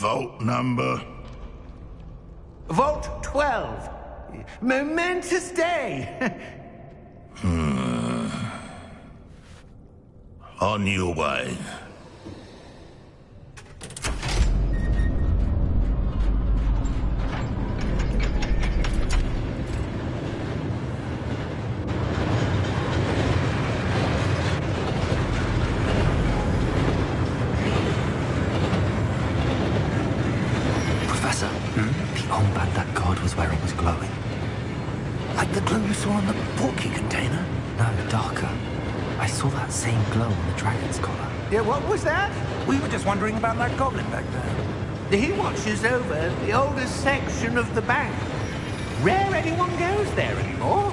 Vault number? Vault 12. Momentous day. On your way. Professor, the armband that guard was wearing was glowing. Like the glow you saw on the portkey container? No, darker. I saw that same glow on the dragon's collar. Yeah, what was that? We were just wondering about that goblin back there. He watches over the oldest section of the bank. Rare anyone goes there anymore.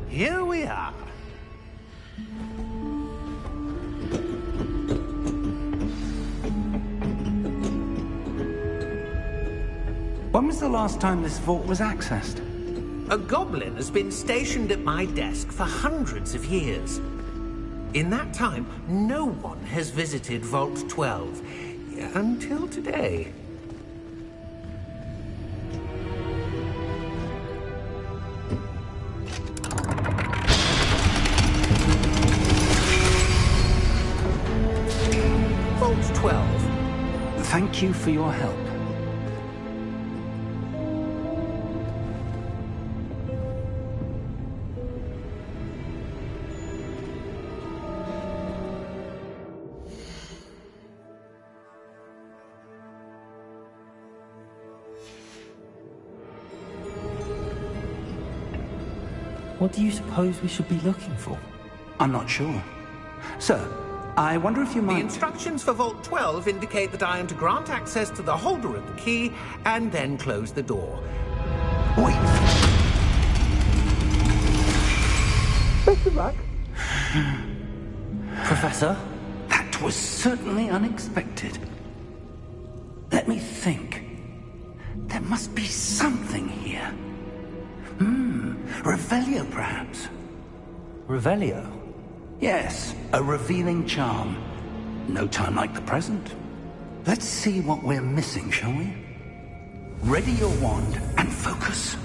Here we are. When was the last time this vault was accessed? A goblin has been stationed at my desk for hundreds of years. In that time, no one has visited Vault 12 until today. Vault 12. Thank you for your help. What do you suppose we should be looking for? I'm not sure. Sir, I wonder if you The might... instructions for Vault 12 indicate that I am to grant access to the holder of the key and then close the door. Wait! Best of luck. Professor? That was certainly unexpected. Let me think. There must be something here. Revelio, perhaps? Revelio? Yes, a revealing charm. No time like the present. Let's see what we're missing, shall we? Ready your wand and focus.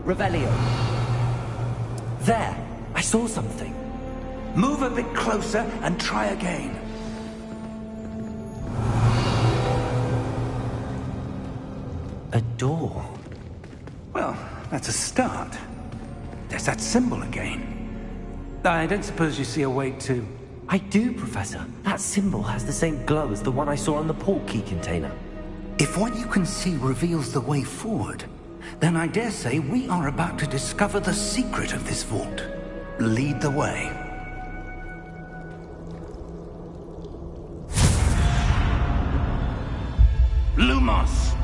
Revelio. There! I saw something. Move a bit closer and try again. A door. Well, that's a start. There's that symbol again. I don't suppose you see a way to... I do, Professor. That symbol has the same glow as the one I saw on the portkey container. If what you can see reveals the way forward, then I dare say we are about to discover the secret of this vault. Lead the way. Lumos!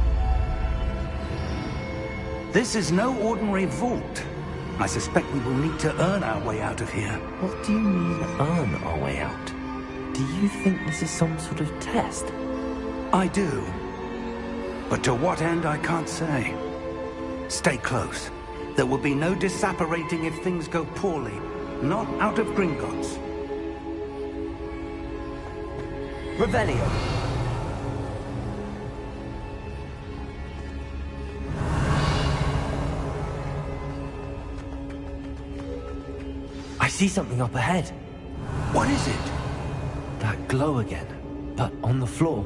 This is no ordinary vault. I suspect we will need to earn our way out of here. What do you mean, earn our way out? Do you think this is some sort of test? I do. But to what end, I can't say. Stay close. There will be no disapparating if things go poorly. Not out of Gringotts. Revelio. I see something up ahead. What is it? That glow again, but on the floor.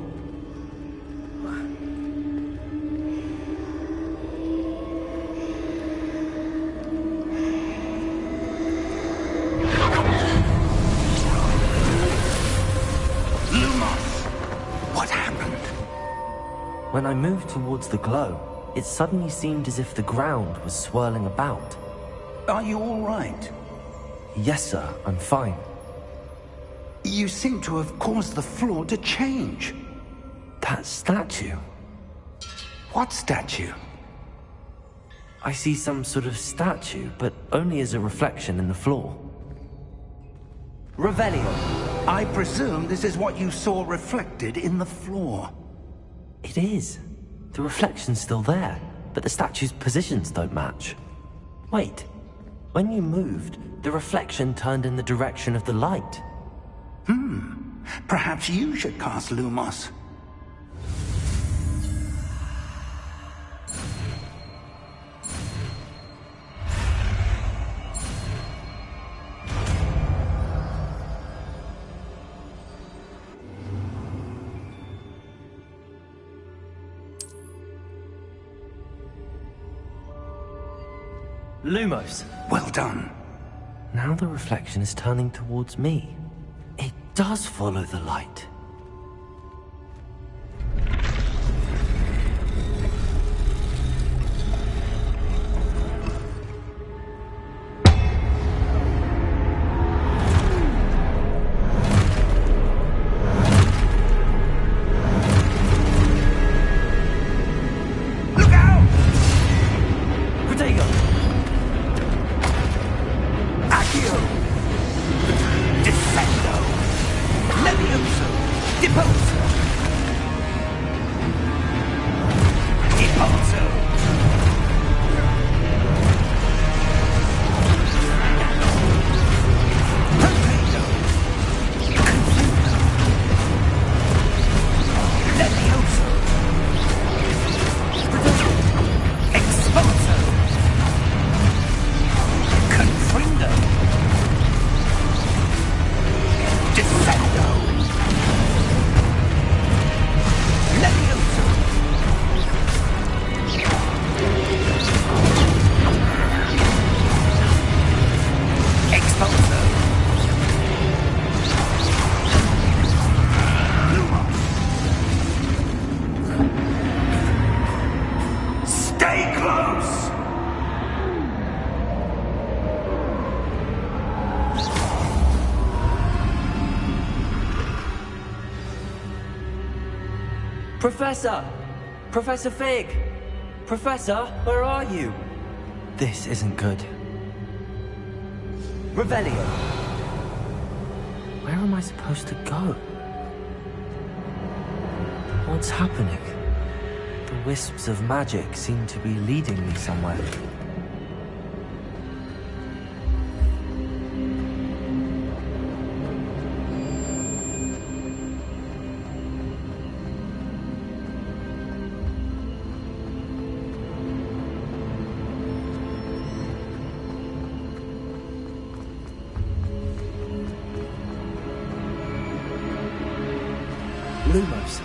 When I moved towards the glow, it suddenly seemed as if the ground was swirling about. Are you all right? Yes, sir, I'm fine. You seem to have caused the floor to change. That statue. What statue? I see some sort of statue, but only as a reflection in the floor. Revelio. I presume this is what you saw reflected in the floor. It is. The reflection's still there, but the statue's positions don't match. Wait. When you moved, the reflection turned in the direction of the light. Perhaps you should cast Lumos. Lumos. Well done. Now the reflection is turning towards me. It does follow the light. Look out! Protego! Accio! Defendo! Levioso! Deposo! Deposo! Protego! Confuso! Levioso! Exposo! Confrindo! Defendo! Levioso! Exposo! Lumos! Stay close! Professor! Professor Fig! Professor, where are you? This isn't good. Revelio! Where am I supposed to go? What's happening? The wisps of magic seem to be leading me somewhere. Lumos.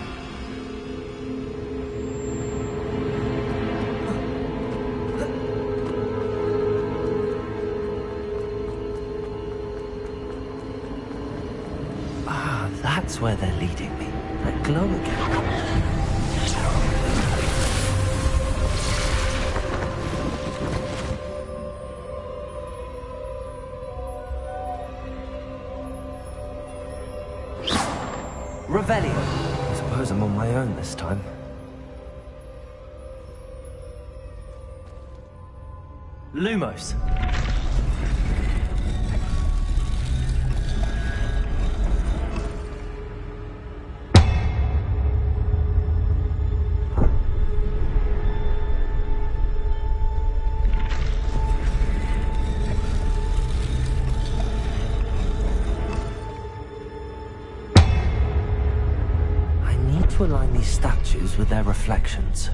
Ah, that's where they're leading me. That glow again. Revelio. I suppose I'm on my own this time. Lumos. To align these statues with their reflections.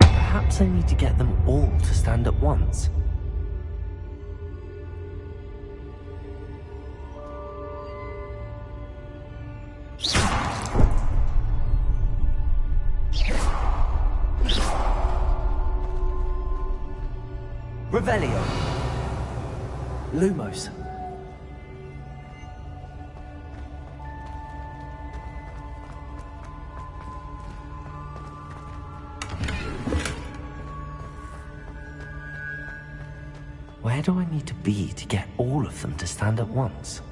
Perhaps I need to get them all to stand at once. Revelio. Lumos. Where do I need to be to get all of them to stand at once?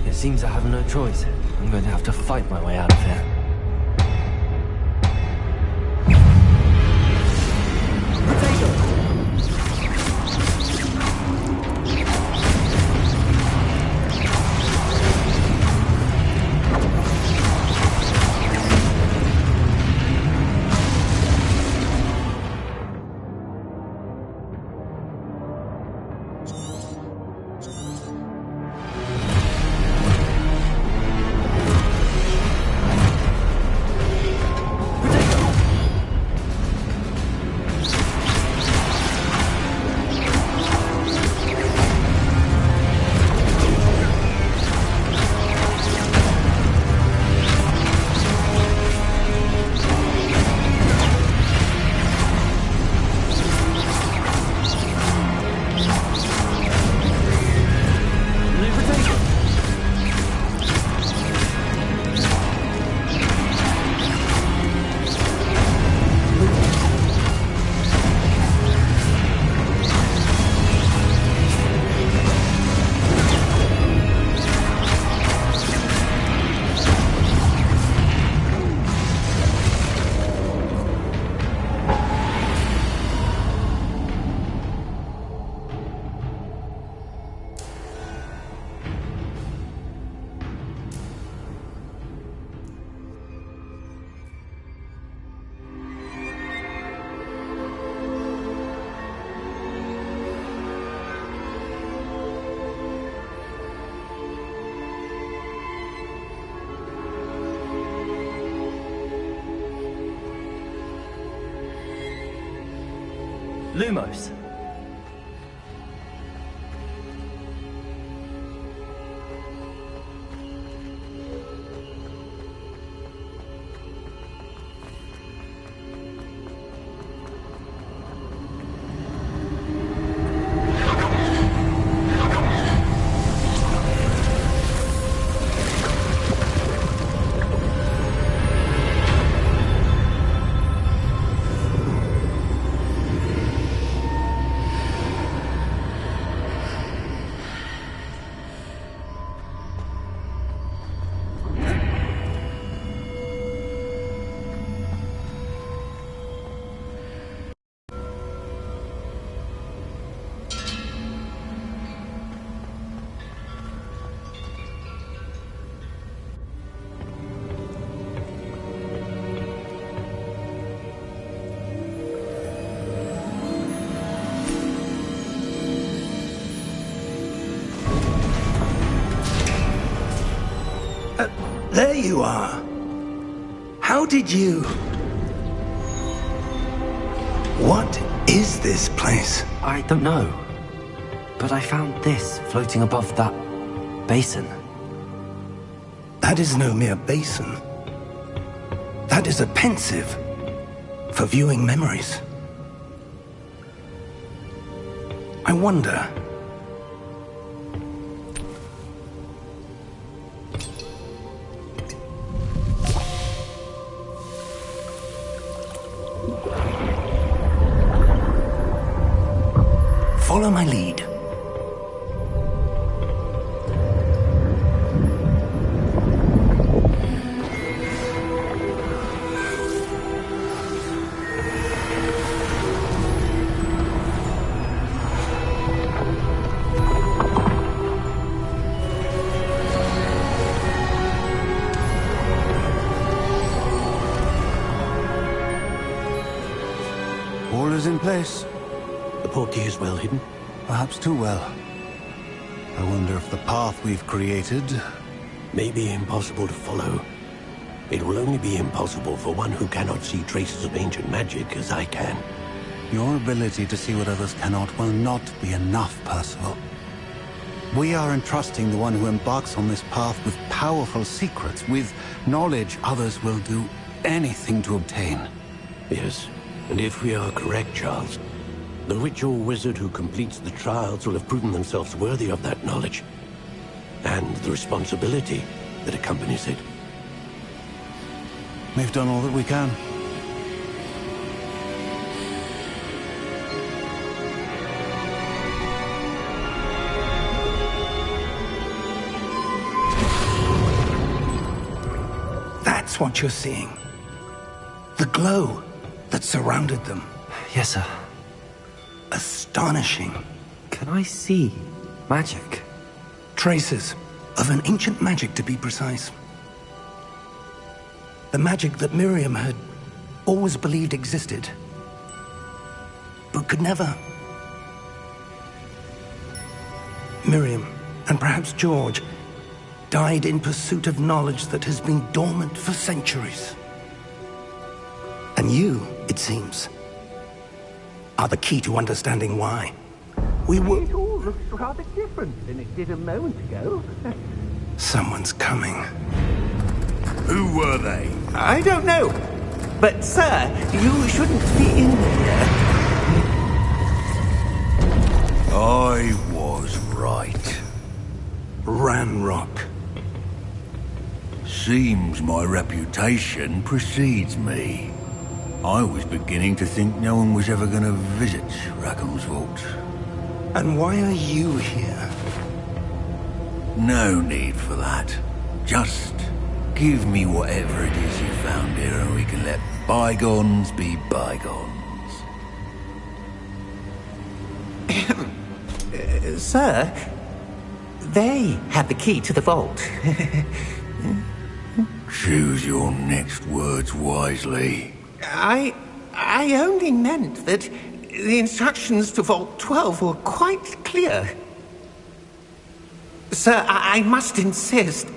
It seems I have no choice. I'm going to have to fight my way out of here. Lumos. There you are. How did you... What is this place? I don't know. But I found this floating above that basin. That is no mere basin. That is a pensive for viewing memories. I wonder... Follow my lead. All is in place. The portkey is well hidden. Perhaps too well. I wonder if the path we've created... May be impossible to follow. It will only be impossible for one who cannot see traces of ancient magic as I can. Your ability to see what others cannot will not be enough, Percival. We are entrusting the one who embarks on this path with powerful secrets, with knowledge others will do anything to obtain. Yes, and if we are correct, Charles, the witch or wizard who completes the trials will have proven themselves worthy of that knowledge, and the responsibility that accompanies it. We've done all that we can. That's what you're seeing. The glow that surrounded them. Yes, sir. Astonishing. Can I see magic? Traces of an ancient magic, to be precise. The magic that Miriam had always believed existed, but could never. Miriam, and perhaps George, died in pursuit of knowledge that has been dormant for centuries. And you, it seems, are the key to understanding why. It all looks rather different than it did a moment ago. Someone's coming. Who were they? I don't know. But, sir, you shouldn't be in here. I was right. Ranrock. Seems my reputation precedes me. I was beginning to think no one was ever going to visit Rackham's vault. And why are you here? No need for that. Just give me whatever it is you found here and we can let bygones be bygones. Sir, they had the key to the vault. Choose your next words wisely. I only meant that the instructions to Vault 12 were quite clear. Sir, I must insist.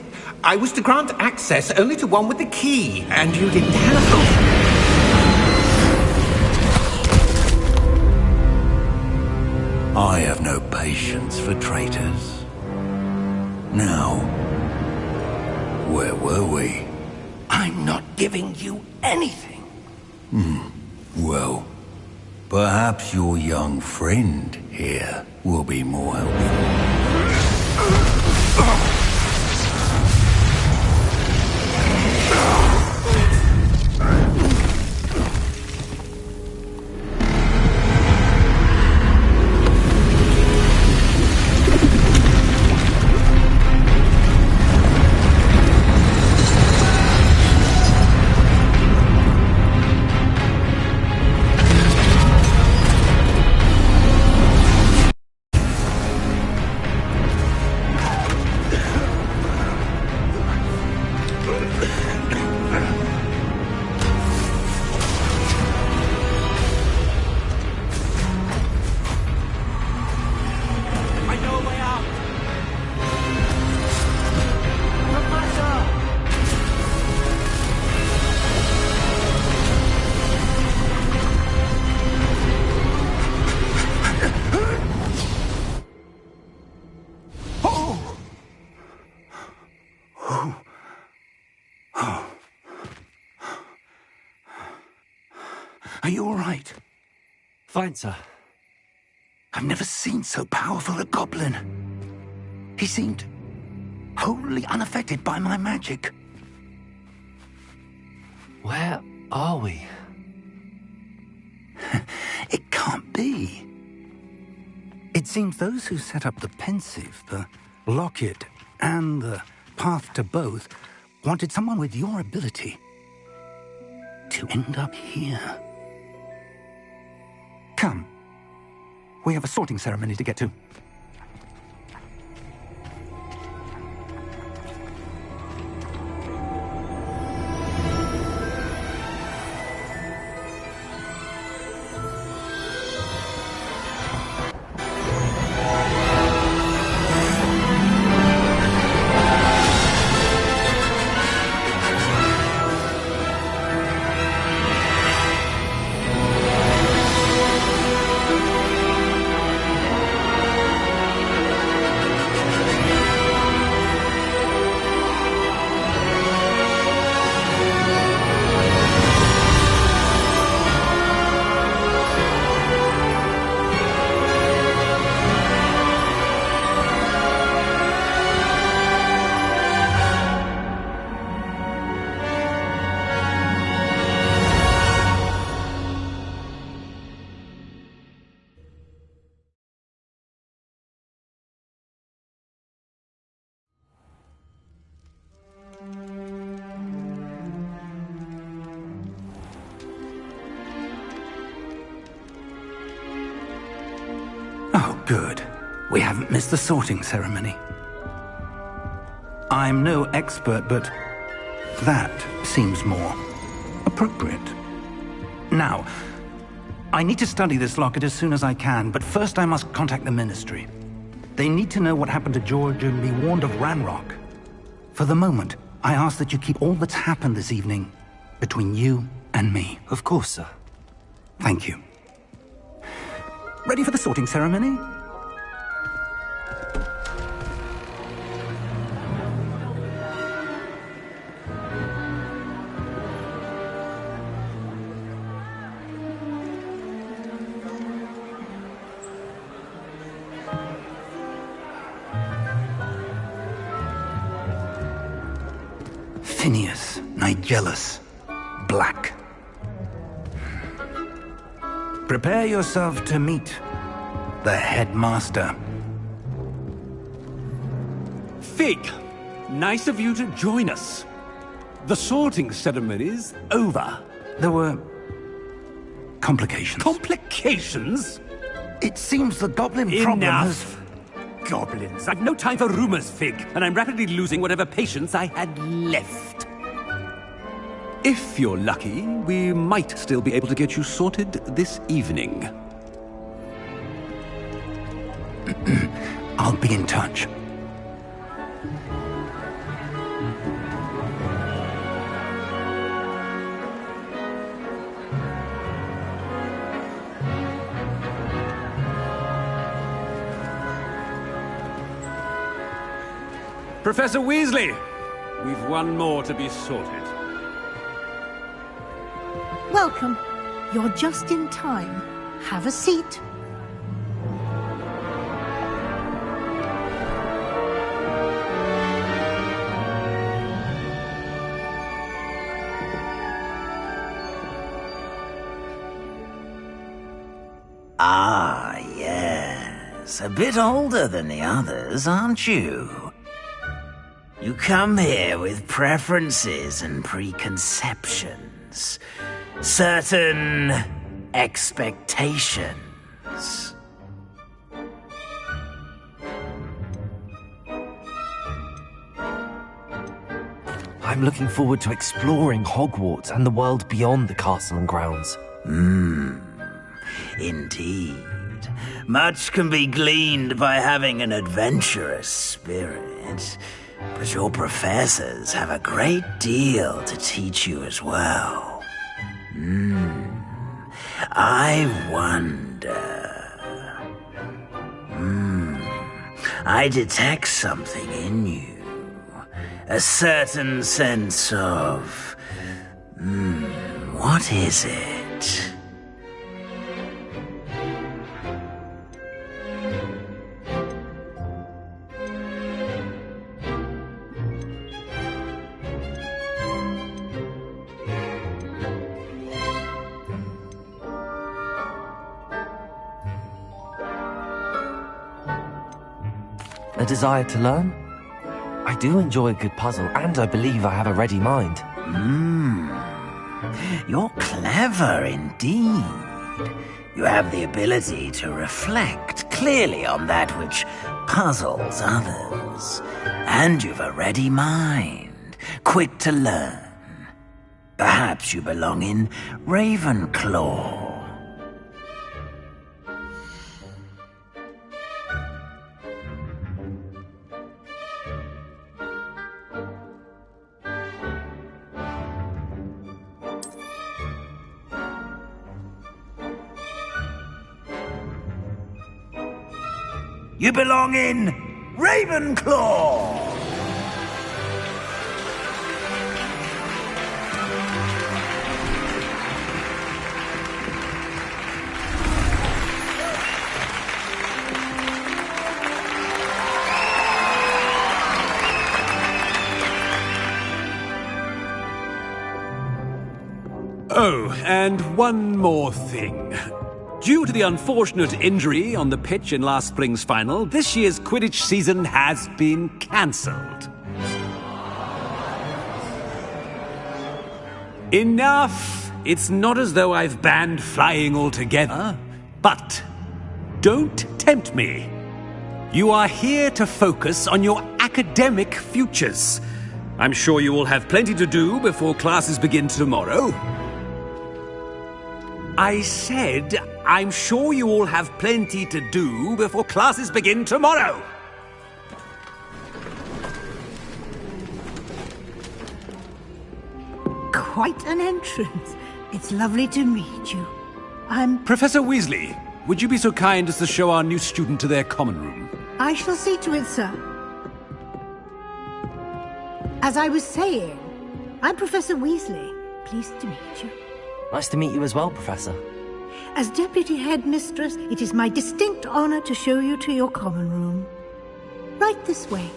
I was to grant access only to one with the key, and you didn't have. I have no patience for traitors. Now, where were we? I'm not giving you anything. Well, perhaps your young friend here will be more helpful. Are you all right? Fine, sir. I've never seen so powerful a goblin. He seemed wholly unaffected by my magic. Where are we? It can't be. It seems those who set up the pensive, the locket, and the path to both wanted someone with your ability to end up here. Come. We have a sorting ceremony to get to. Good. We haven't missed the sorting ceremony. I'm no expert, but that seems more appropriate. Now, I need to study this locket as soon as I can, but first I must contact the Ministry. They need to know what happened to George and be warned of Ranrock. For the moment, I ask that you keep all that's happened this evening between you and me. Of course, sir. Thank you. Ready for the sorting ceremony? Phineas, Nigellus, Black. Prepare yourself to meet the headmaster. Fig, nice of you to join us. The sorting ceremony's over. There were complications. Complications? It seems the goblin problem has... Enough! Goblins. I've no time for rumors, Fig, and I'm rapidly losing whatever patience I had left. If you're lucky, we might still be able to get you sorted this evening. I'll be in touch. Professor Weasley, we've one more to be sorted. Welcome. You're just in time. Have a seat. Ah, yes. A bit older than the others, aren't you? You come here with preferences and preconceptions. Certain expectations. I'm looking forward to exploring Hogwarts and the world beyond the castle and grounds. Indeed. Much can be gleaned by having an adventurous spirit, but your professors have a great deal to teach you as well. I wonder... I detect something in you. A certain sense of... what is it? A desire to learn? I do enjoy a good puzzle, and I believe I have a ready mind. You're clever indeed. You have the ability to reflect clearly on that which puzzles others. And you've a ready mind, quick to learn. Perhaps you belong in Ravenclaw. You belong in Ravenclaw! Oh, and one more thing. Due to the unfortunate injury on the pitch in last spring's final, this year's Quidditch season has been cancelled. Enough! It's not as though I've banned flying altogether, but don't tempt me. You are here to focus on your academic futures. I'm sure you will have plenty to do before classes begin tomorrow. I said, I'm sure you all have plenty to do before classes begin tomorrow. Quite an entrance. It's lovely to meet you. I'm... Professor Weasley, would you be so kind as to show our new student to their common room? I shall see to it, sir. As I was saying, I'm Professor Weasley. Pleased to meet you. Nice to meet you as well, Professor. As Deputy Headmistress, it is my distinct honor to show you to your common room. Right this way.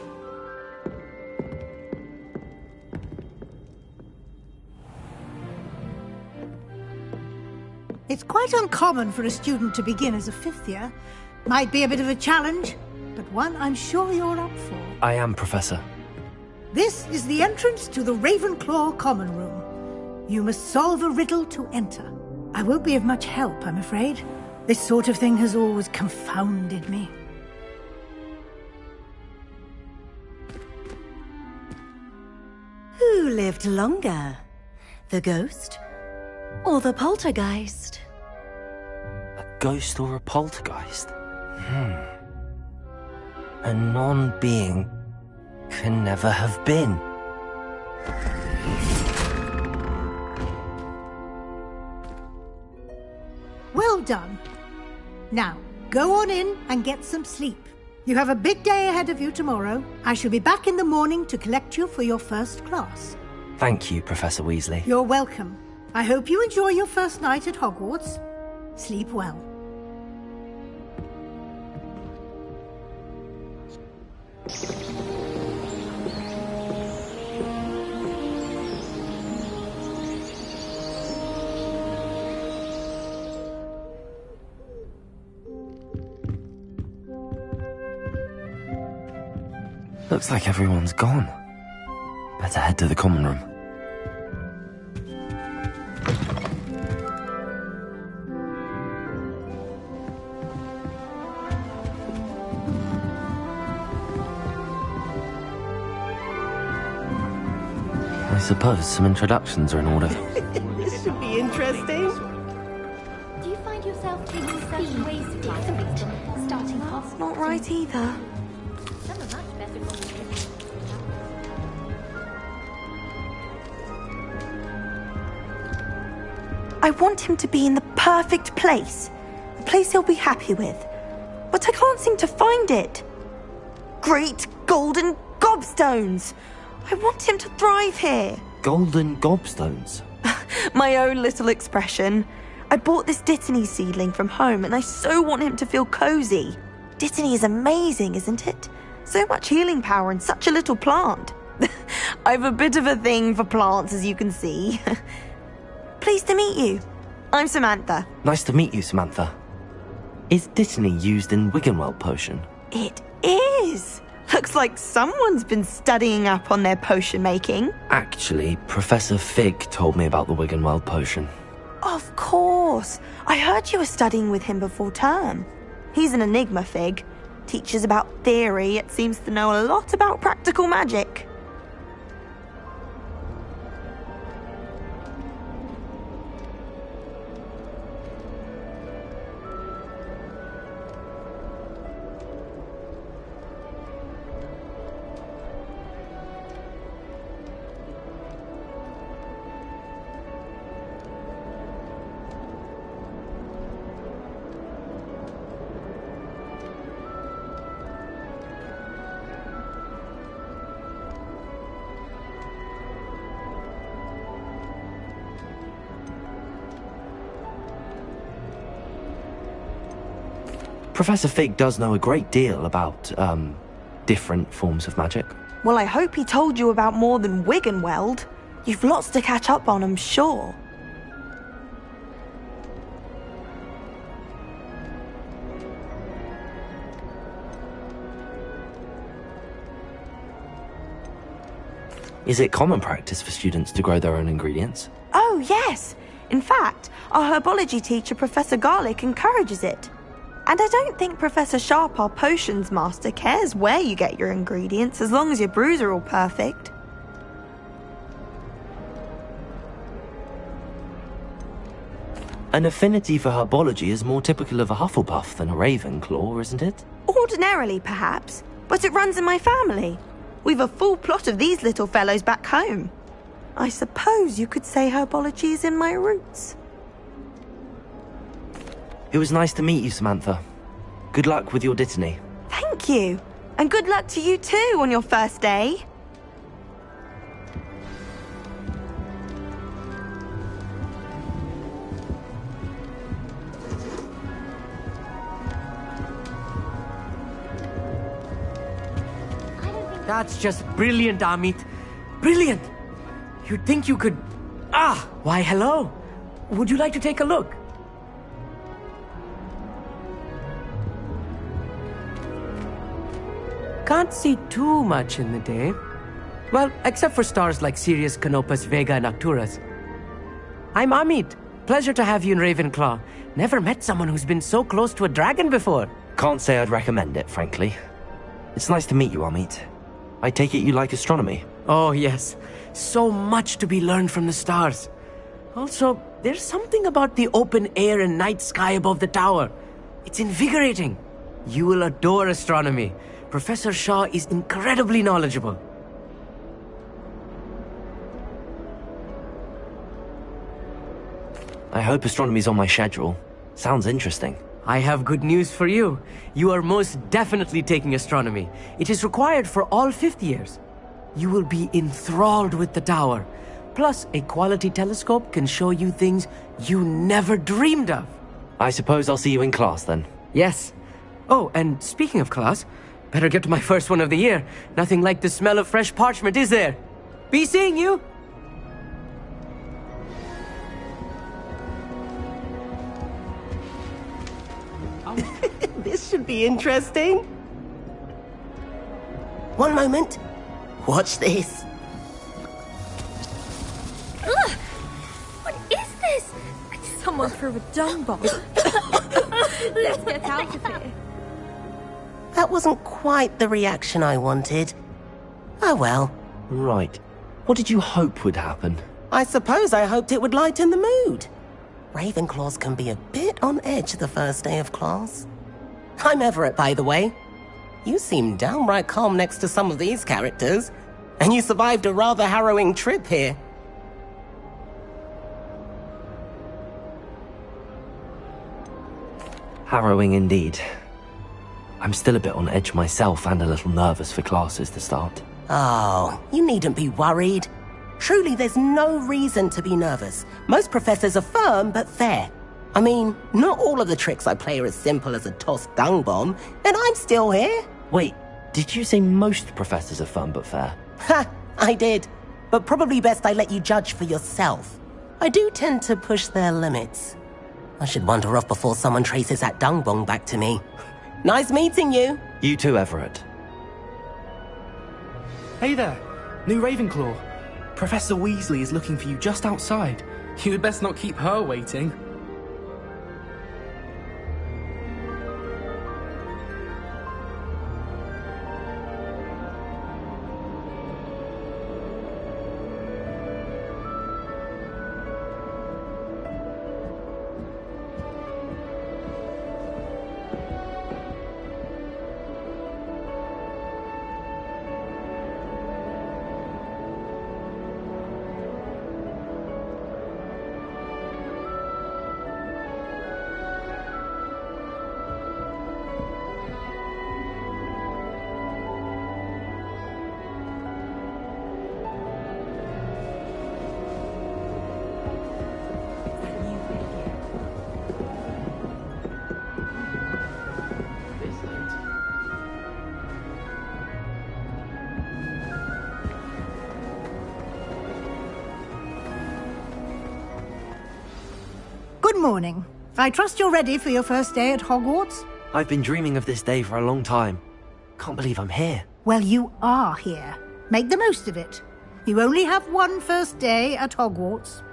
It's quite uncommon for a student to begin as a fifth year. Might be a bit of a challenge, but one I'm sure you're up for. I am, Professor. This is the entrance to the Ravenclaw Common Room. You must solve a riddle to enter. I won't be of much help, I'm afraid. This sort of thing has always confounded me. Who lived longer? The ghost or the poltergeist? A ghost or a poltergeist? A non-being can never have been. Well done. Now, go on in and get some sleep. You have a big day ahead of you tomorrow. I shall be back in the morning to collect you for your first class. Thank you, Professor Weasley. You're welcome. I hope you enjoy your first night at Hogwarts. Sleep well. Looks like everyone's gone. Better head to the common room. I suppose some introductions are in order. This should be interesting. Do you find yourself taking certain ways different from starting off? Not right either. Some are much better from I want him to be in the perfect place. A place he'll be happy with. But I can't seem to find it. Great golden gobstones! I want him to thrive here. Golden gobstones? My own little expression. I bought this Dittany seedling from home and I so want him to feel cozy. Dittany is amazing, isn't it? So much healing power in such a little plant. I've a bit of a thing for plants, as you can see. Pleased to meet you. I'm Samantha. Nice to meet you, Samantha. Is Dittany used in Wiggenweld potion? It is. Looks like someone's been studying up on their potion making. Actually, Professor Fig told me about the Wiggenweld potion. Of course. I heard you were studying with him before term. He's an enigma, Fig. Teaches about theory, yet seems to know a lot about practical magic. Professor Fig does know a great deal about, different forms of magic. Well, I hope he told you about more than Wiggenweld. You've lots to catch up on, I'm sure. Is it common practice for students to grow their own ingredients? Oh, yes. In fact, our herbology teacher, Professor Garlick, encourages it. And I don't think Professor Sharp, our potions master, cares where you get your ingredients as long as your brews are all perfect. An affinity for herbology is more typical of a Hufflepuff than a Ravenclaw, isn't it? Ordinarily, perhaps, but it runs in my family. We've a full plot of these little fellows back home. I suppose you could say herbology is in my roots. It was nice to meet you, Samantha. Good luck with your Dittany. Thank you. And good luck to you too on your first day. That's just brilliant, Amit. Brilliant! You'd think you could... Why, hello. Would you like to take a look? Can't see too much in the day. Well, except for stars like Sirius, Canopus, Vega, and Arcturus. I'm Amit. Pleasure to have you in Ravenclaw. Never met someone who's been so close to a dragon before. Can't say I'd recommend it, frankly. It's nice to meet you, Amit. I take it you like astronomy? Oh, yes. So much to be learned from the stars. Also, there's something about the open air and night sky above the tower. It's invigorating. You will adore astronomy. Professor Shaw is incredibly knowledgeable. I hope astronomy's on my schedule. Sounds interesting. I have good news for you. You are most definitely taking astronomy. It is required for all 5th years. You will be enthralled with the tower. Plus, a quality telescope can show you things you never dreamed of. I suppose I'll see you in class then. Yes. Oh, and speaking of class, better get to my first one of the year. Nothing like the smell of fresh parchment, is there? Be seeing you! This should be interesting. One moment. Watch this. Ugh! What is this? Someone threw a dung bomb. Let's get out of here. That wasn't quite the reaction I wanted. Oh well. Right. What did you hope would happen? I suppose I hoped it would lighten the mood. Ravenclaws can be a bit on edge the first day of class. I'm Everett, by the way. You seem downright calm next to some of these characters, and you survived a rather harrowing trip here. Harrowing indeed. I'm still a bit on edge myself and a little nervous for classes to start. Oh, you needn't be worried. Truly, there's no reason to be nervous. Most professors are firm but fair. I mean, not all of the tricks I play are as simple as a tossed dung bomb, and I'm still here. Wait, did you say most professors are fun but fair? Ha, I did. But probably best I let you judge for yourself. I do tend to push their limits. I should wander off before someone traces that dung bomb back to me. Nice meeting you. You too, Everett. Hey there, new Ravenclaw. Professor Weasley is looking for you just outside. You had best not keep her waiting. Good morning. I trust you're ready for your first day at Hogwarts? I've been dreaming of this day for a long time. Can't believe I'm here. Well, you are here. Make the most of it. You only have one first day at Hogwarts.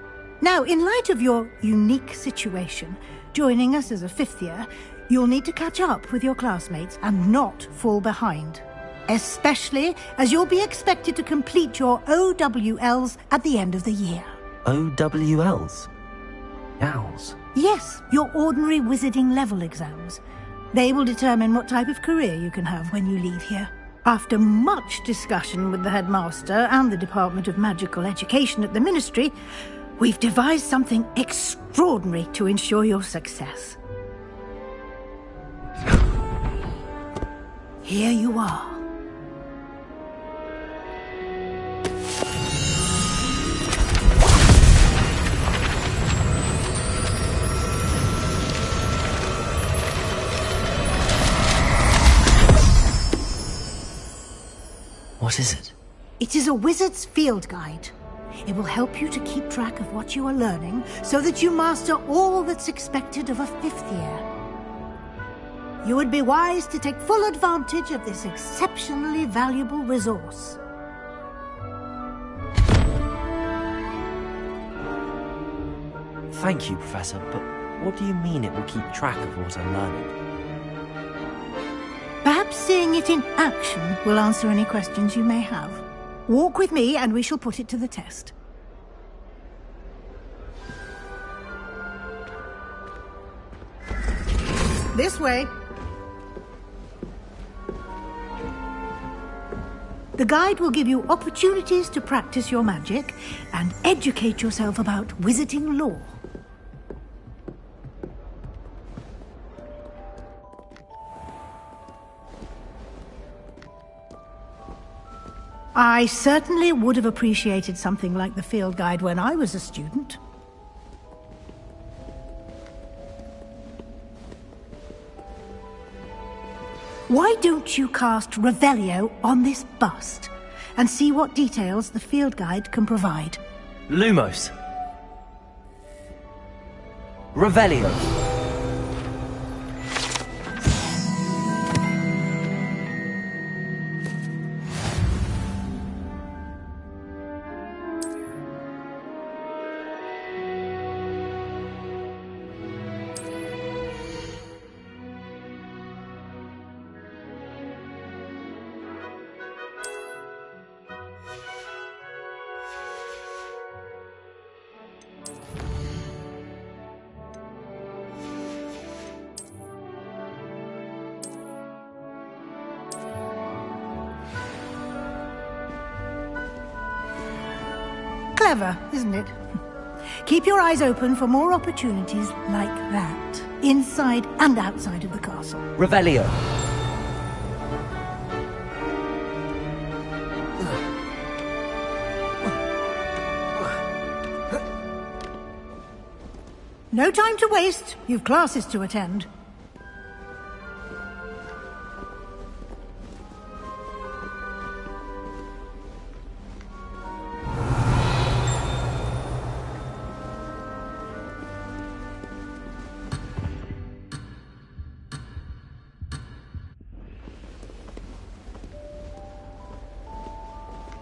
Now, in light of your unique situation, joining us as a 5th year, You'll need to catch up with your classmates and not fall behind. Especially as you'll be expected to complete your OWLs at the end of the year. OWLs? Owls? Yes, your ordinary wizarding level exams. They will determine what type of career you can have when you leave here. After much discussion with the headmaster and the Department of Magical Education at the Ministry, we've devised something extraordinary to ensure your success. Here you are. What is it? It is a wizard's field guide. It will help you to keep track of what you are learning so that you master all that's expected of a 5th year. You would be wise to take full advantage of this exceptionally valuable resource. Thank you, Professor, but what do you mean it will keep track of what I'm learning? Perhaps seeing it in action will answer any questions you may have. Walk with me and we shall put it to the test. This way. The guide will give you opportunities to practice your magic and educate yourself about wizarding lore. I certainly would have appreciated something like the field guide when I was a student. Why don't you cast Revelio on this bust and see what details the field guide can provide? Lumos. Revelio. Clever, isn't it? Keep your eyes open for more opportunities like that, inside and outside of the castle. Revelio. No time to waste. You've classes to attend.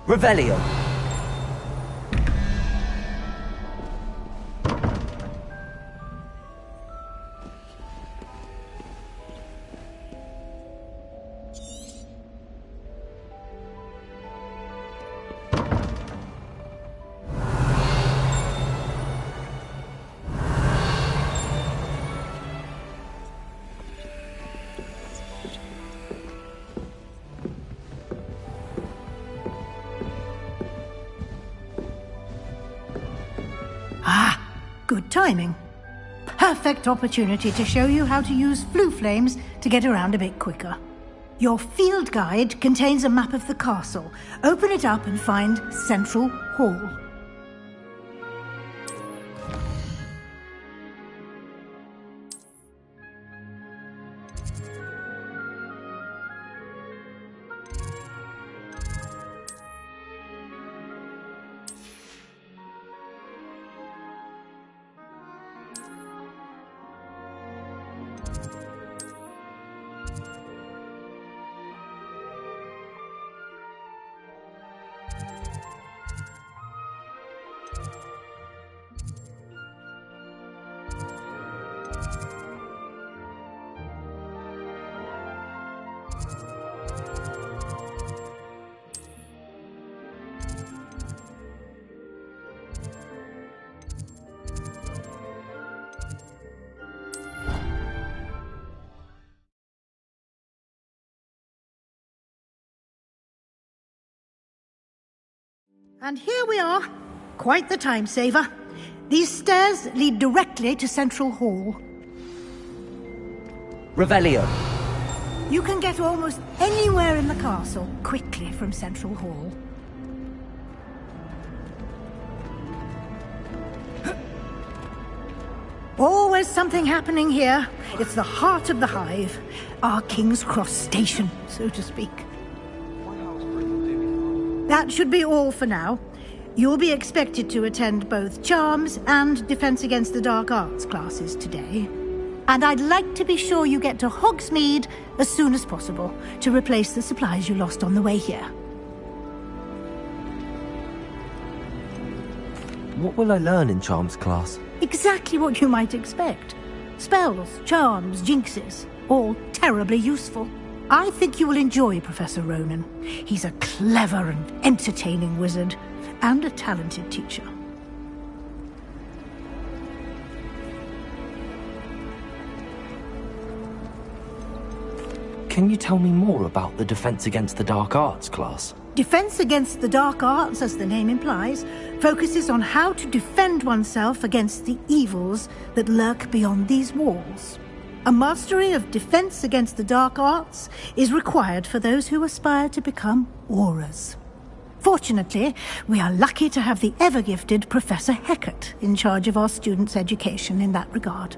Revelio. Good timing. Perfect opportunity to show you how to use flue flames to get around a bit quicker. Your field guide contains a map of the castle. Open it up and find Central Hall. And here we are. Quite the time saver. These stairs lead directly to Central Hall. Revelio. You can get almost anywhere in the castle quickly from Central Hall. Always something happening here. It's the heart of the hive. Our King's Cross station, so to speak. That should be all for now. You'll be expected to attend both Charms and Defense Against the Dark Arts classes today. And I'd like to be sure you get to Hogsmeade as soon as possible to replace the supplies you lost on the way here. What will I learn in Charms class? Exactly what you might expect. Spells, charms, jinxes, all terribly useful. I think you will enjoy Professor Ronan. He's a clever and entertaining wizard, and a talented teacher. Can you tell me more about the Defense Against the Dark Arts class? Defense Against the Dark Arts, as the name implies, focuses on how to defend oneself against the evils that lurk beyond these walls. A mastery of Defense Against the Dark Arts is required for those who aspire to become Aurors. Fortunately, we are lucky to have the ever-gifted Professor Hecat in charge of our students' education in that regard.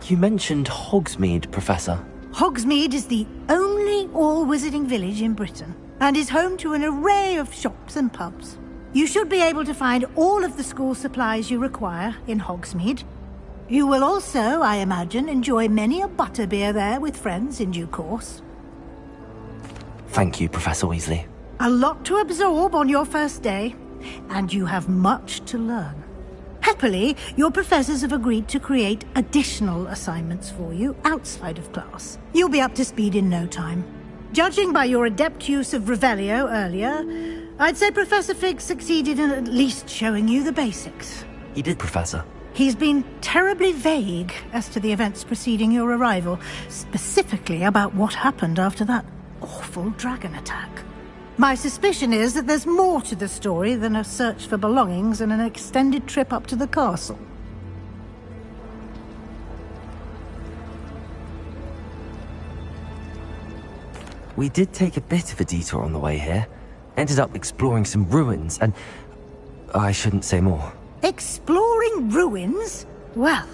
You mentioned Hogsmeade, Professor. Hogsmeade is the only all-wizarding village in Britain, and is home to an array of shops and pubs. You should be able to find all of the school supplies you require in Hogsmeade. You will also, I imagine, enjoy many a butterbeer there with friends in due course. Thank you, Professor Weasley. A lot to absorb on your first day, and you have much to learn. Happily, your professors have agreed to create additional assignments for you outside of class. You'll be up to speed in no time. Judging by your adept use of Revelio earlier, I'd say Professor Fig succeeded in at least showing you the basics. He did, Professor. He's been terribly vague as to the events preceding your arrival, specifically about what happened after that awful dragon attack. My suspicion is that there's more to the story than a search for belongings and an extended trip up to the castle. We did take a bit of a detour on the way here. Ended up exploring some ruins and... I shouldn't say more. Exploring ruins? Well,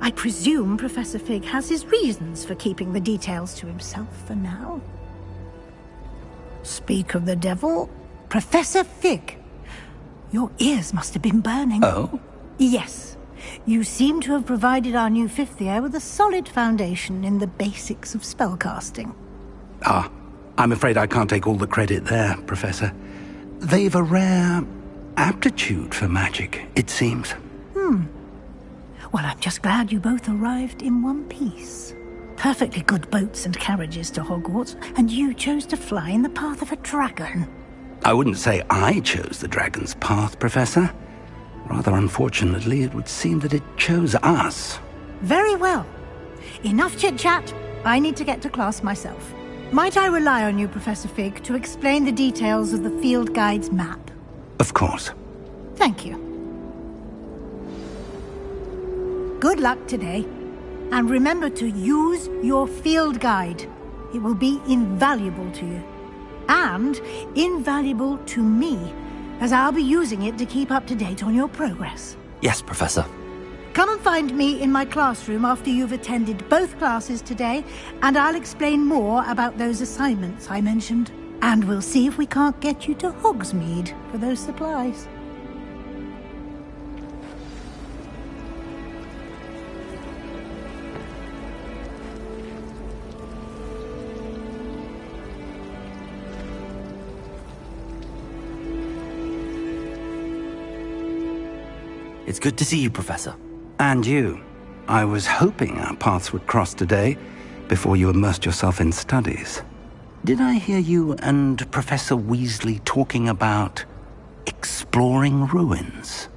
I presume Professor Fig has his reasons for keeping the details to himself for now. Speak of the devil, Professor Fig. Your ears must have been burning. Oh? Yes. You seem to have provided our new fifth year with a solid foundation in the basics of spellcasting. Ah, I'm afraid I can't take all the credit there, Professor. They've a rare aptitude for magic, it seems. Well, I'm just glad you both arrived in one piece. Perfectly good boats and carriages to Hogwarts, and you chose to fly in the path of a dragon. I wouldn't say I chose the dragon's path, Professor. Rather unfortunately, it would seem that it chose us. Very well. Enough chit-chat. I need to get to class myself. Might I rely on you, Professor Fig, to explain the details of the field guide's map? Of course. Thank you. Good luck today. And remember to use your field guide. It will be invaluable to you. And invaluable to me, as I'll be using it to keep up to date on your progress. Yes, Professor. Come and find me in my classroom after you've attended both classes today, and I'll explain more about those assignments I mentioned. And we'll see if we can't get you to Hogsmeade for those supplies. It's good to see you, Professor. And you. I was hoping our paths would cross today, before you immersed yourself in studies. Did I hear you and Professor Weasley talking about exploring ruins?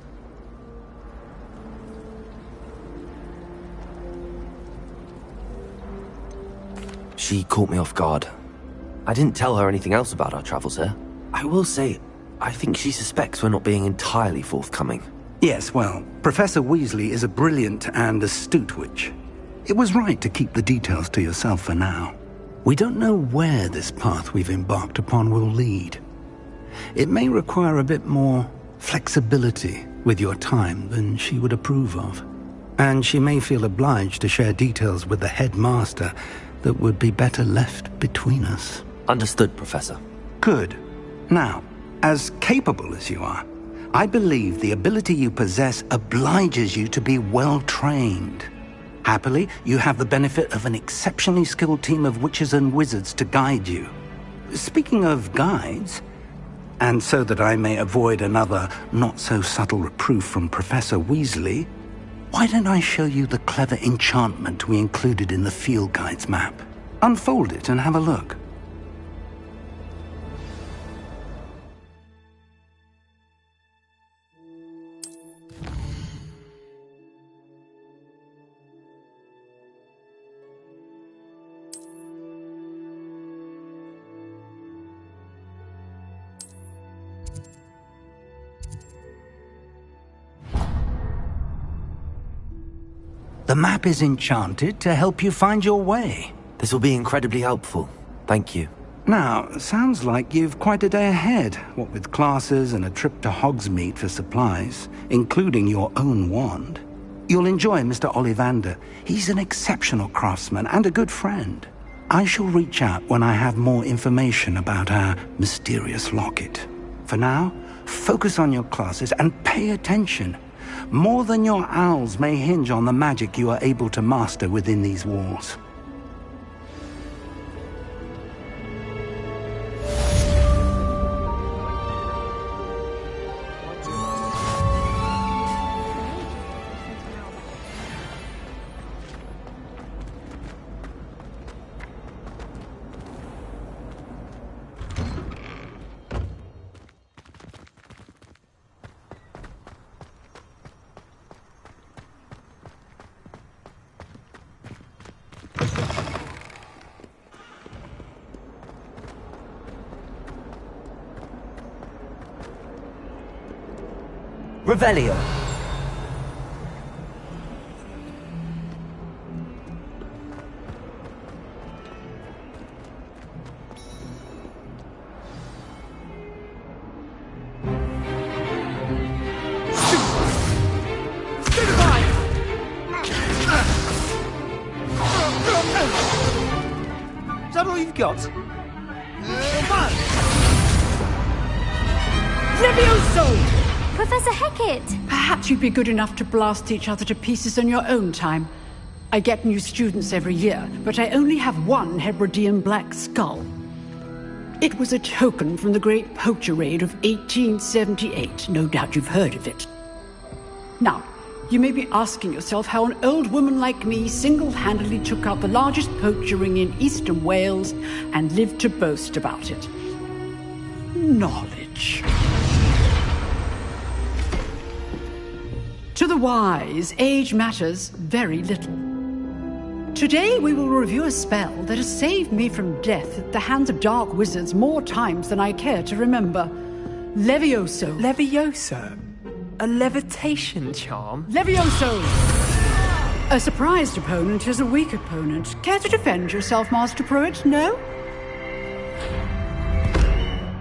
She caught me off guard. I didn't tell her anything else about our travels here. I will say, I think she suspects we're not being entirely forthcoming. Yes, well, Professor Weasley is a brilliant and astute witch. It was right to keep the details to yourself for now. We don't know where this path we've embarked upon will lead. It may require a bit more flexibility with your time than she would approve of. And she may feel obliged to share details with the headmaster that would be better left between us. Understood, Professor. Good. Now, as capable as you are, I believe the ability you possess obliges you to be well-trained. Happily, you have the benefit of an exceptionally skilled team of witches and wizards to guide you. Speaking of guides, and so that I may avoid another not-so-subtle reproof from Professor Weasley, why don't I show you the clever enchantment we included in the field guide's map? Unfold it and have a look. The map is enchanted to help you find your way. This will be incredibly helpful. Thank you. Now, sounds like you've quite a day ahead, what with classes and a trip to Hogsmeade for supplies, including your own wand. You'll enjoy Mr. Ollivander. He's an exceptional craftsman and a good friend. I shall reach out when I have more information about our mysterious locket. For now, focus on your classes and pay attention. More than your owls may hinge on the magic you are able to master within these walls. Revelio. Is that all you've got? Levioso! Professor Hecat! Perhaps you'd be good enough to blast each other to pieces in your own time. I get new students every year, but I only have one Hebridean black skull. It was a token from the Great Poacher Raid of 1878. No doubt you've heard of it. Now, you may be asking yourself how an old woman like me single-handedly took out the largest poacher ring in eastern Wales and lived to boast about it. Knowledge. To the wise, age matters very little. Today we will review a spell that has saved me from death at the hands of dark wizards more times than I care to remember. Levioso. Levioso? A levitation charm? Levioso! A surprised opponent is a weak opponent. Care to defend yourself, Master Pruitt? No?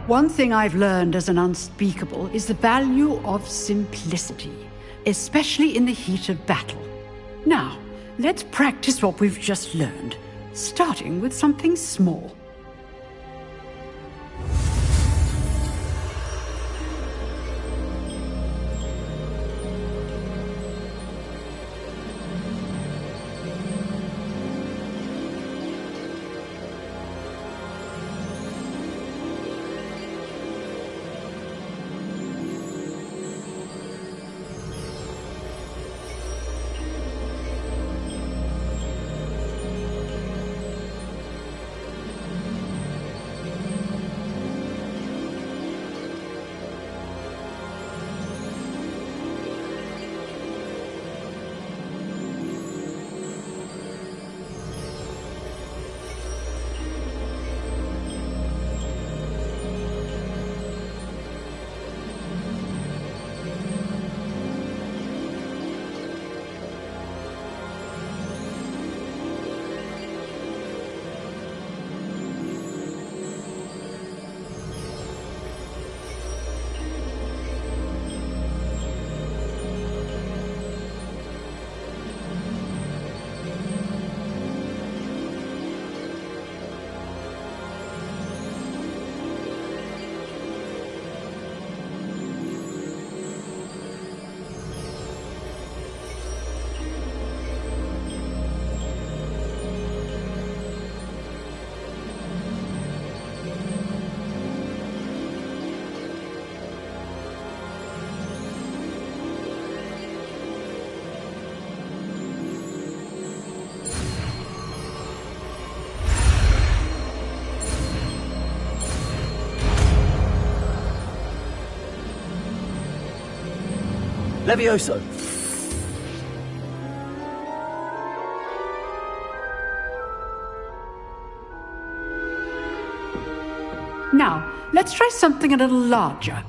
One thing I've learned as an unspeakable is the value of simplicity, especially in the heat of battle. Now, let's practice what we've just learned, starting with something small. Levioso! Now, let's try something a little larger.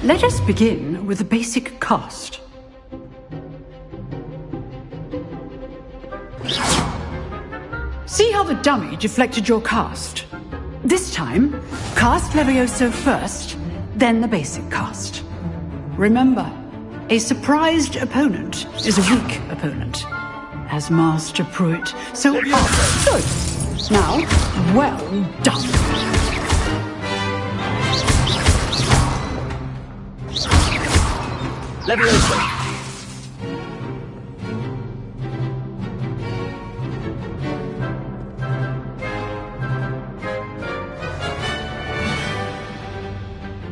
Let us begin with the basic cast. See how the dummy deflected your cast? This time, cast Levioso first, then the basic cast. Remember, a surprised opponent is a weak opponent, as Master Pruitt. So, good. Now, well done. Levioso!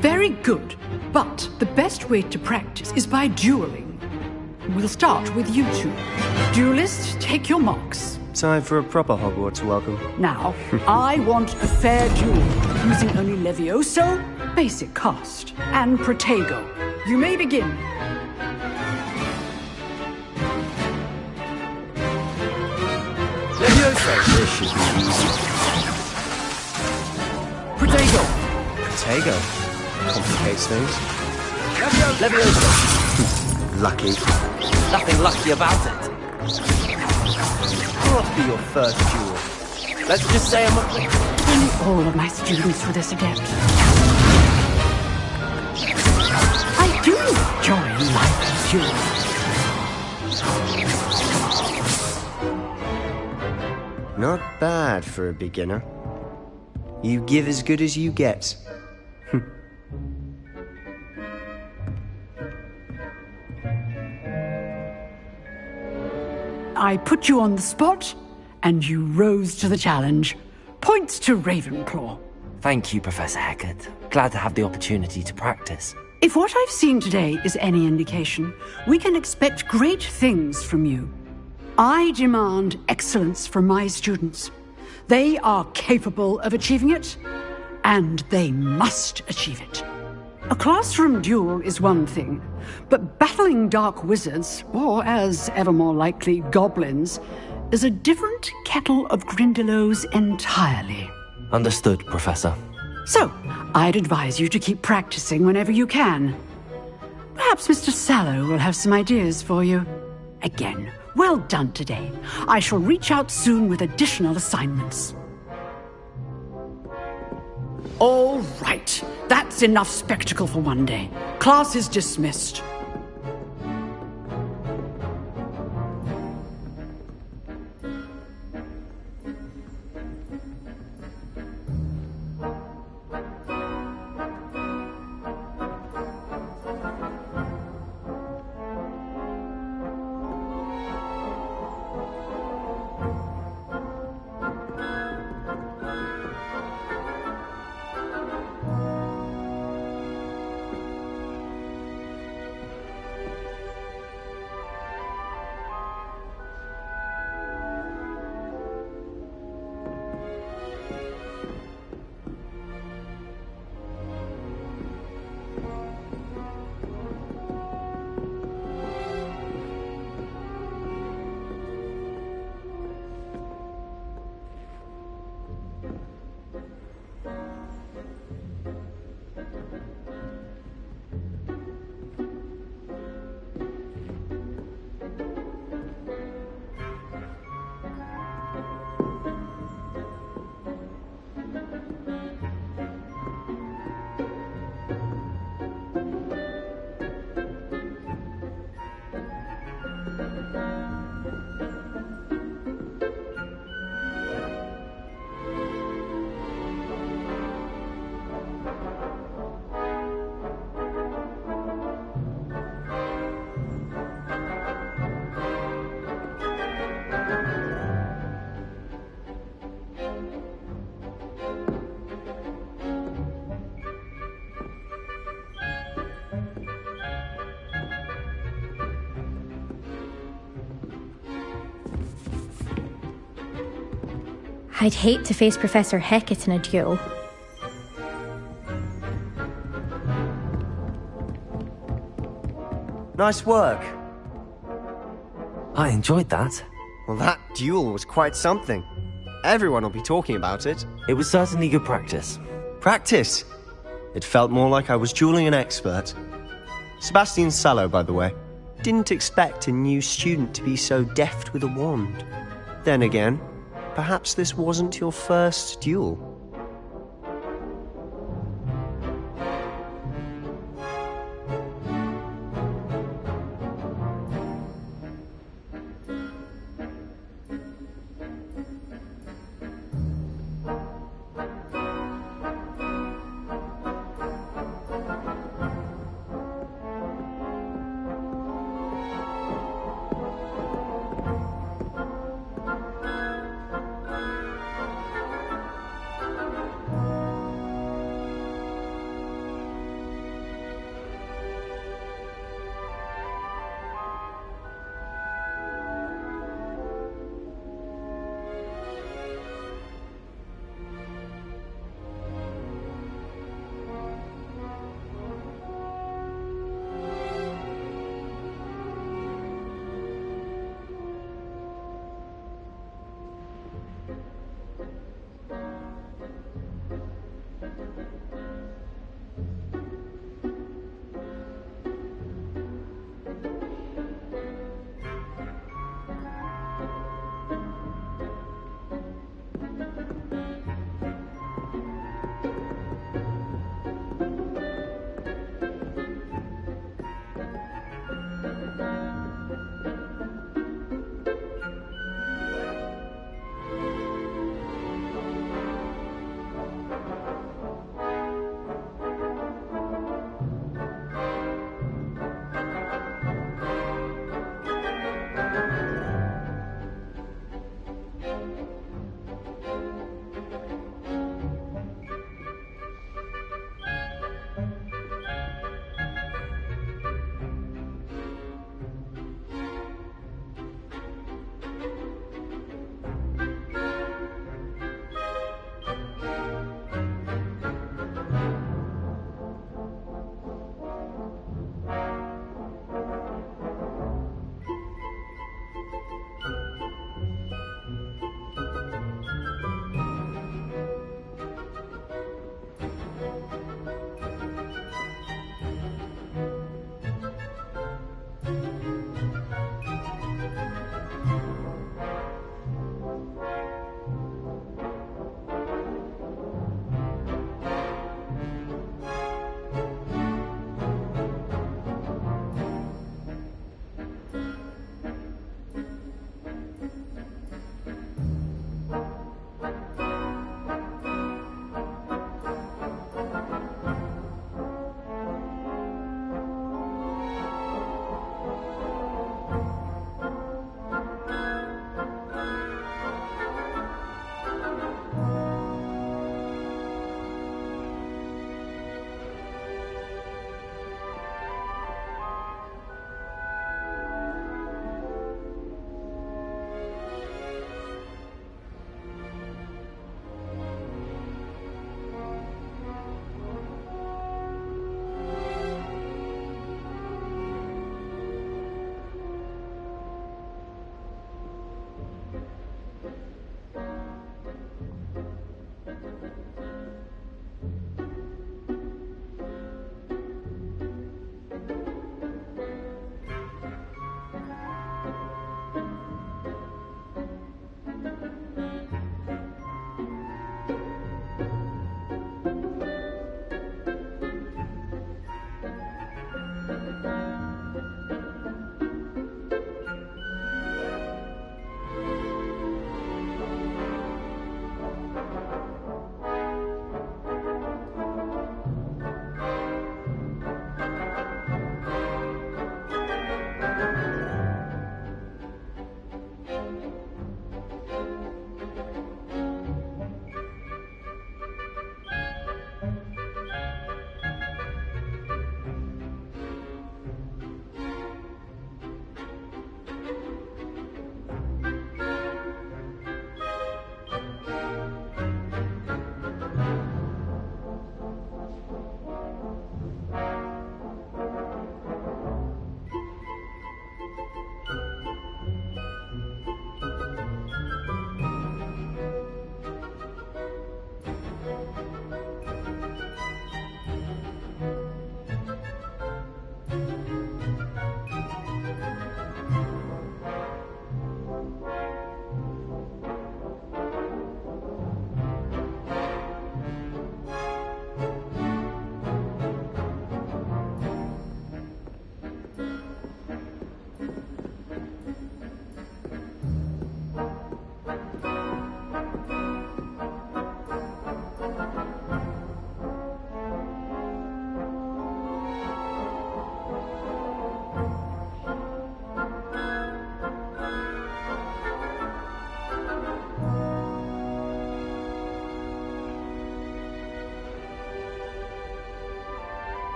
Very good, but the best way to practice is by dueling. We'll start with you two. Duelists, take your marks. Time for a proper Hogwarts welcome. Now, I want a fair duel, using only Levioso, basic cast, and Protego. You may begin. Levioso! This should be easy. Protego! Protego. Complicates things. Levioso! Lucky. Nothing lucky about it. What be your first duel? Let's just say I'm a... Only all of my students were this adept. I do enjoy life duels. Not bad for a beginner. You give as good as you get. I put you on the spot, and you rose to the challenge. Points to Ravenclaw. Thank you, Professor Hecat. Glad to have the opportunity to practice. If what I've seen today is any indication, we can expect great things from you. I demand excellence from my students. They are capable of achieving it, and they must achieve it. A classroom duel is one thing, but battling dark wizards, or as ever more likely, goblins, is a different kettle of Grindylows entirely. Understood, Professor. So, I'd advise you to keep practicing whenever you can. Perhaps Mr. Sallow will have some ideas for you. Again, well done today. I shall reach out soon with additional assignments. All right. That's enough spectacle for one day. Class is dismissed. I'd hate to face Professor Hecat in a duel. Nice work. I enjoyed that. Well, that duel was quite something. Everyone will be talking about it. It was certainly good practice. Practice? It felt more like I was dueling an expert. Sebastian Sallow, by the way. Didn't expect a new student to be so deft with a wand. Then again, perhaps this wasn't your first duel.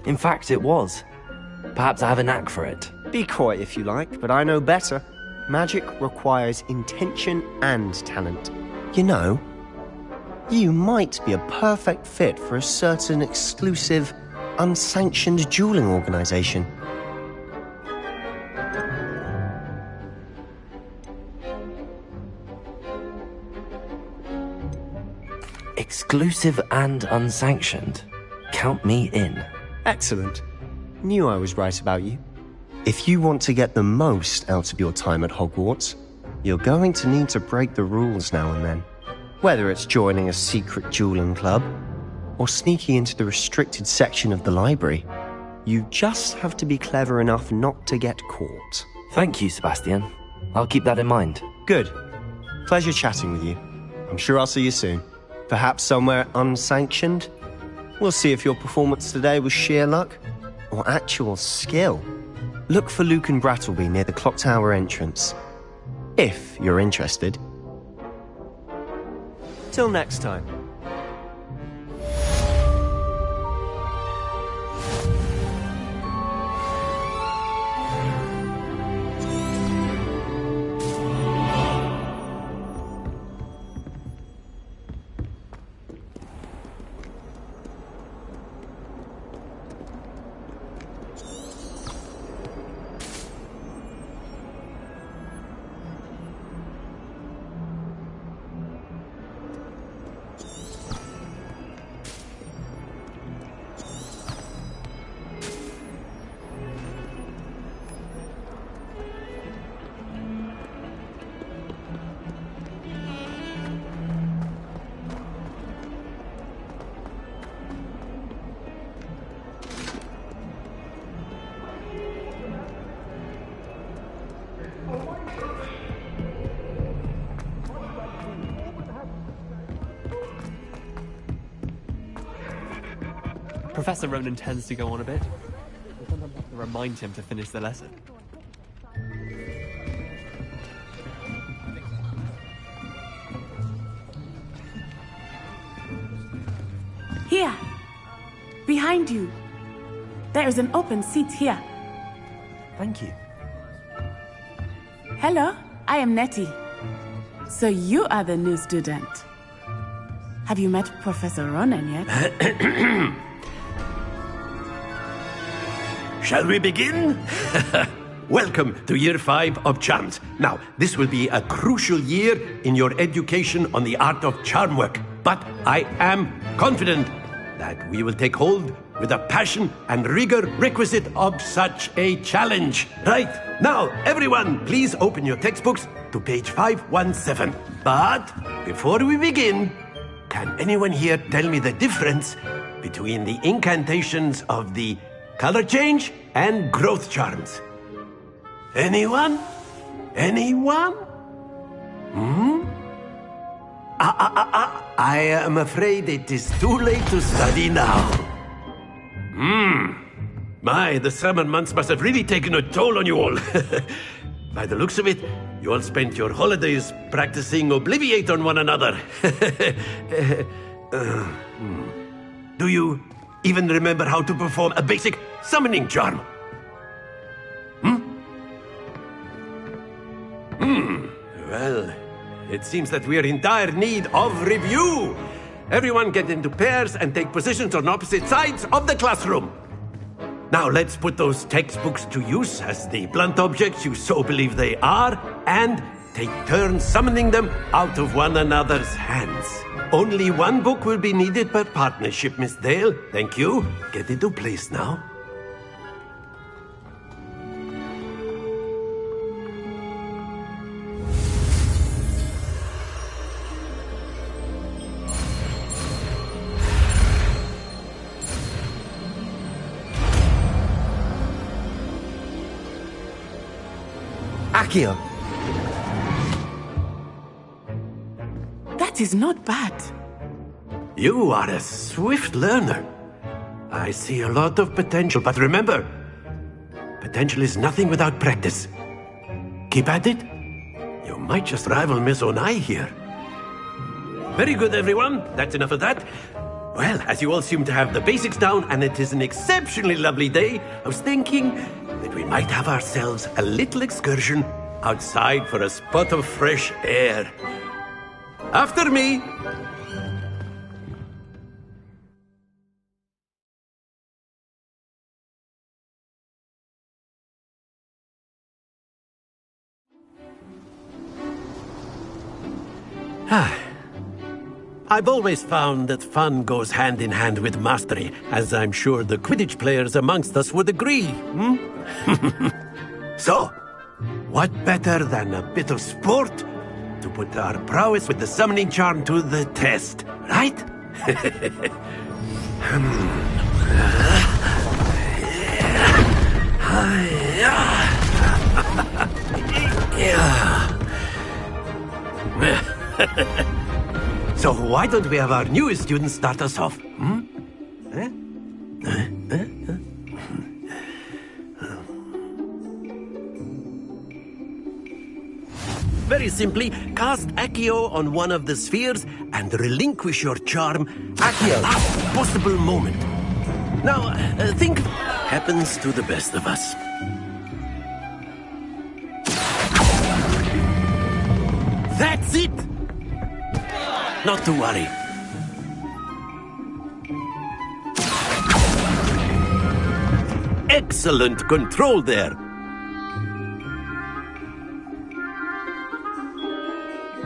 In fact, it was. Perhaps I have a knack for it. Be coy if you like, but I know better. Magic requires intention and talent. You know, you might be a perfect fit for a certain exclusive, unsanctioned dueling organization. Exclusive and unsanctioned. Count me in. Excellent. Knew I was right about you. If you want to get the most out of your time at Hogwarts, you're going to need to break the rules now and then. Whether it's joining a secret dueling club, or sneaking into the restricted section of the library, you just have to be clever enough not to get caught. Thank you, Sebastian. I'll keep that in mind. Good. Pleasure chatting with you. I'm sure I'll see you soon. Perhaps somewhere unsanctioned? We'll see if your performance today was sheer luck or actual skill. Look for Luke and Brattleby near the clock tower entrance. If you're interested. Till next time. Professor Ronan tends to go on a bit. We sometimes have to remind him to finish the lesson. Here! Behind you! There is an open seat here. Thank you. Hello, I am Nettie. So you are the new student. Have you met Professor Ronan yet? Shall we begin? Welcome to Year 5 of Charms. Now, this will be a crucial year in your education on the art of charm work. But I am confident that we will take hold with the passion and rigor requisite of such a challenge. Right, now, everyone, please open your textbooks to page 517. But before we begin, can anyone here tell me the difference between the incantations of the color change and growth charms? Anyone? Anyone? I am afraid it is too late to study now. My, the summer months must have really taken a toll on you all. By the looks of it, you all spent your holidays practicing Obliviate on one another. Do you even remember how to perform a basic summoning charm? Well, it seems that we are in dire need of review. Everyone get into pairs and take positions on opposite sides of the classroom. Now let's put those textbooks to use as the blunt objects you so believe they are, and take turns summoning them out of one another's hands. Only one book will be needed per partnership, Miss Dale. Thank you. Get into place now. Accio. That is not bad. You are a swift learner. I see a lot of potential, but remember, potential is nothing without practice. Keep at it. You might just rival Miss Onai here. Very good, everyone. That's enough of that. Well, as you all seem to have the basics down, and it is an exceptionally lovely day, I was thinking that we might have ourselves a little excursion outside for a spot of fresh air. After me! I've always found that fun goes hand in hand with mastery, as I'm sure the Quidditch players amongst us would agree. So, what better than a bit of sport to put our prowess with the summoning charm to the test, right? So why don't we have our newest student start us off? Very simply, cast Accio on one of the spheres and relinquish your charm at the last possible moment. Now, think happens to the best of us. That's it! Not to worry. Excellent control there.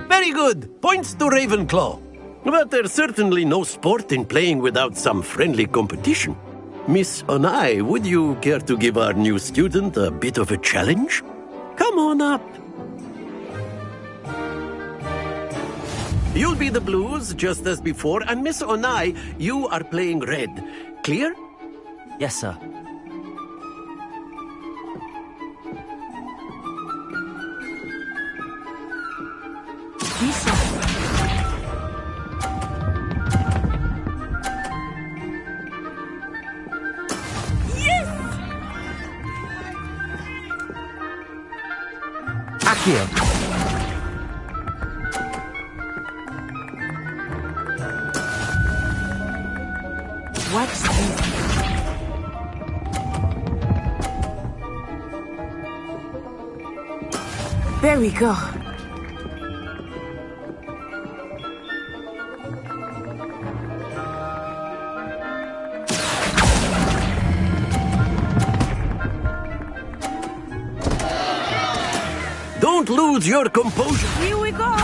Very good. Points to Ravenclaw. But there's certainly no sport in playing without some friendly competition. Miss Onai, would you care to give our new student a bit of a challenge? Come on up. You'll be the blues, just as before, and Miss Onai, you are playing red. Clear? Yes, sir. Yes! Accio. Watch this. There we go. Don't lose your composure. Here we go.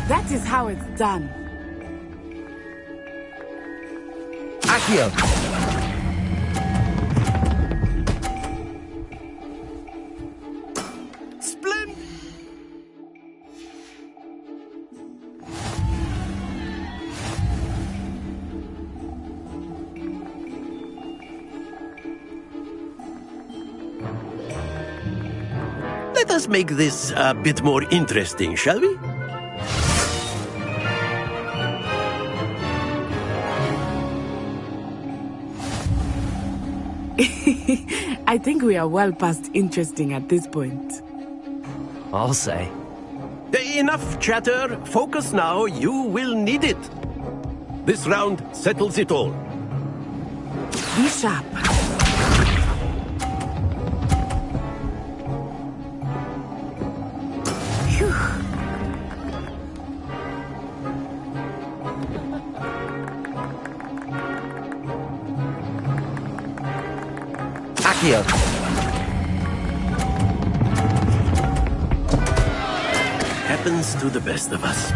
That is how it's done. Accio. Splendid. Let us make this a bit more interesting, shall we? I think we are well past interesting at this point. I'll say. Enough chatter. Focus now. You will need it. This round settles it all. Be sharp. Phew. Accio. Happens to the best of us.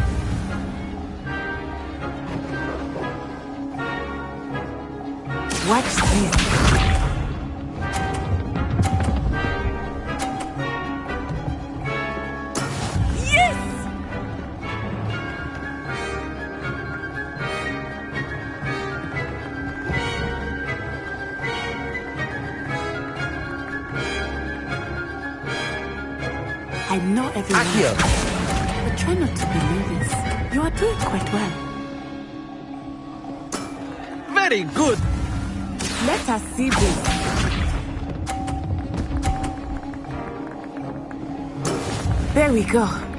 Watch this. Yes! I know everyone. Accio. But try not to be nervous. You are doing quite well. Very good. Let us see this. There we go.